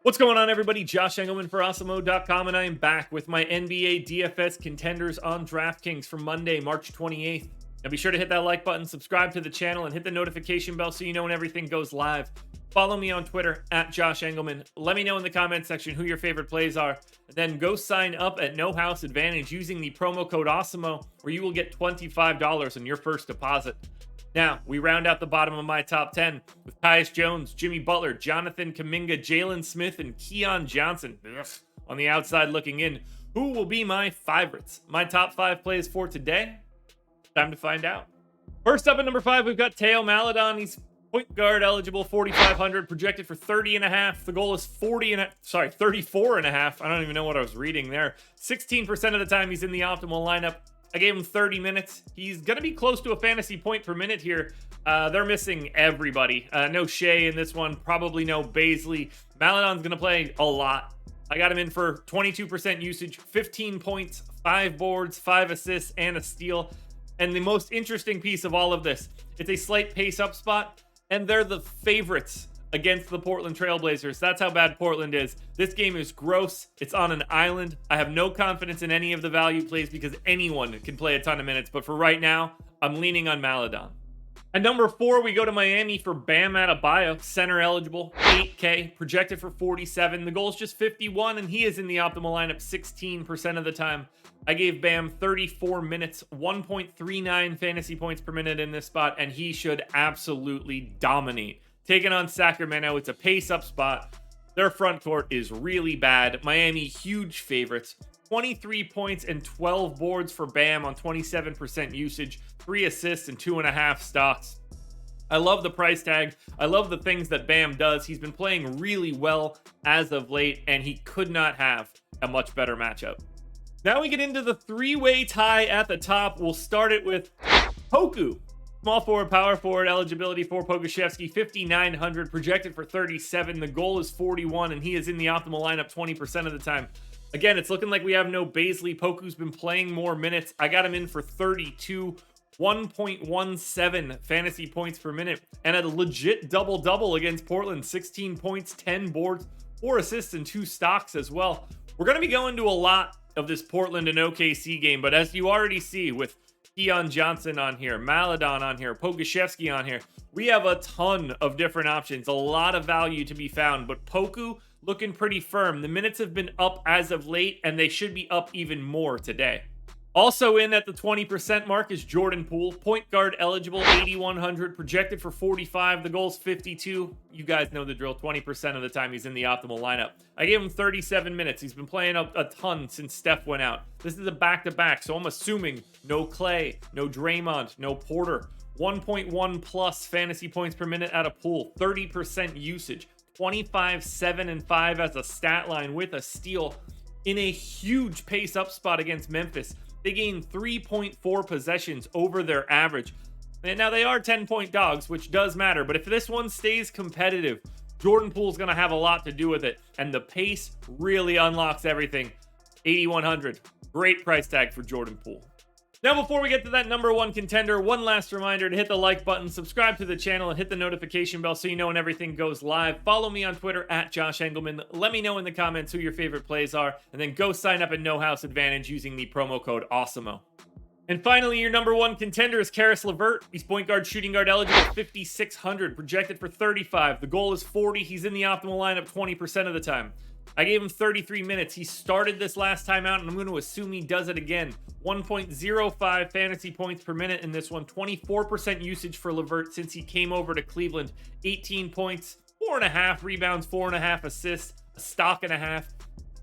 What's going on, everybody? Josh Engleman for Awesemo.com, and I am back with my NBA DFS contenders on DraftKings for Monday, March 28th. Now be sure to hit that like button, subscribe to the channel, and hit the notification bell so you know when everything goes live. Follow me on Twitter at Josh Engleman. Let me know in the comments section who your favorite plays are. And then go sign up at No House Advantage using the promo code Awesemo, where you will get $25 on your first deposit. Now, we round out the bottom of my top 10 with Tyus Jones, Jimmy Butler, Jonathan Kuminga, Jalen Smith, and Keon Johnson. On the outside looking in, who will be my favorites? My top 5 plays for today? Time to find out. First up at number 5, we've got Theo Maledon. He's point guard eligible, 4,500, projected for 30.5. The goal is 34.5. I don't even know what I was reading there. 16% of the time he's in the optimal lineup. I gave him 30 minutes. He's going to be close to a fantasy point per minute here. They're missing everybody. No Shea in this one. Probably no Baisley. Maledon's going to play a lot. I got him in for 22% usage, 15 points, 5 boards, 5 assists, and a steal. And the most interesting piece of all of this, it's a slight pace up spot, and they're the favorites against the Portland Trailblazers. That's how bad Portland is. This game is gross. It's on an island. I have no confidence in any of the value plays because anyone can play a ton of minutes. But for right now, I'm leaning on Maledon. At number 4, we go to Miami for Bam Adebayo, center eligible, 8K, projected for 47. The goal is just 51, and he is in the optimal lineup 16% of the time. I gave Bam 34 minutes, 1.39 fantasy points per minute in this spot, and he should absolutely dominate. Taking on Sacramento, it's a pace-up spot. Their front court is really bad. Miami, huge favorites. 23 points and 12 boards for Bam on 27% usage, 3 assists and 2.5 stocks. I love the price tag. I love the things that Bam does. He's been playing really well as of late, and he could not have a much better matchup. Now we get into the three-way tie at the top. We'll start it with Poku. Small forward, power forward, eligibility for Pokusevski, 5,900, projected for 37. The goal is 41, and he is in the optimal lineup 20% of the time. Again, it's looking like we have no Baisley. Poku's been playing more minutes. I got him in for 32, 1.17 fantasy points per minute, and a legit double-double against Portland, 16 points, 10 boards, 4 assists, and 2 stocks as well. We're going to be going to a lot of this Portland and OKC game, but as you already see with Keon Johnson on here, Maledon on here, Pokusevski on here, we have a ton of different options, a lot of value to be found, but Poku looking pretty firm. The minutes have been up as of late, and they should be up even more today. Also in at the 20% mark is Jordan Poole, point guard eligible, 8,100, projected for 45. The goal's 52. You guys know the drill. 20% of the time he's in the optimal lineup. I gave him 37 minutes. He's been playing a ton since Steph went out. This is a back-to-back, so I'm assuming no Clay, no Draymond, no Porter. 1.1 plus fantasy points per minute out of Poole, 30% usage, 25, 7, and 5 as a stat line with a steal in a huge pace-up spot against Memphis. They gain 3.4 possessions over their average. And now they are 10-point dogs, which does matter. But if this one stays competitive, Jordan Poole's going to have a lot to do with it. And the pace really unlocks everything. 8,100. Great price tag for Jordan Poole. Now, before we get to that number 1 contender, one last reminder to hit the like button, subscribe to the channel, and hit the notification bell so you know when everything goes live. Follow me on Twitter at Josh Engleman. Let me know in the comments who your favorite plays are, and then go sign up at No House Advantage using the promo code Awesemo. And finally, your number 1 contender is Caris LeVert. He's point guard, shooting guard eligible, 5,600, projected for 35. The goal is 40. He's in the optimal lineup 20% of the time. I gave him 33 minutes. He started this last time out, and I'm going to assume he does it again. 1.05 fantasy points per minute in this one. 24% usage for LeVert since he came over to Cleveland. 18 points, 4.5 rebounds, 4.5 assists, a stock and a half.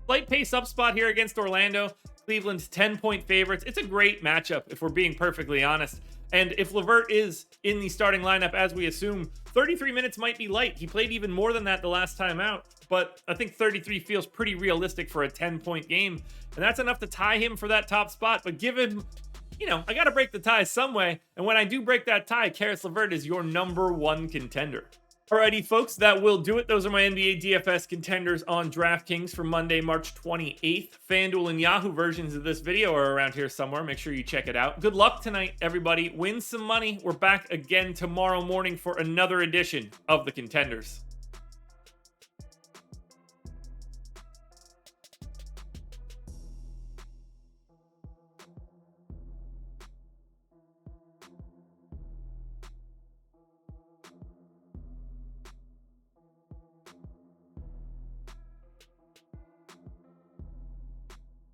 Slight pace up spot here against Orlando. Cleveland's 10-point favorites. It's a great matchup, if we're being perfectly honest. And if LeVert is in the starting lineup, as we assume, 33 minutes might be light. He played even more than that the last time out, but I think 33 feels pretty realistic for a 10-point game, and that's enough to tie him for that top spot. But give him, I got to break the tie some way, and when I do break that tie, Caris LeVert is your number 1 contender. Alrighty, folks, that will do it. Those are my NBA DFS contenders on DraftKings for Monday, March 28th. FanDuel and Yahoo versions of this video are around here somewhere. Make sure you check it out. Good luck tonight, everybody. Win some money. We're back again tomorrow morning for another edition of the Contenders.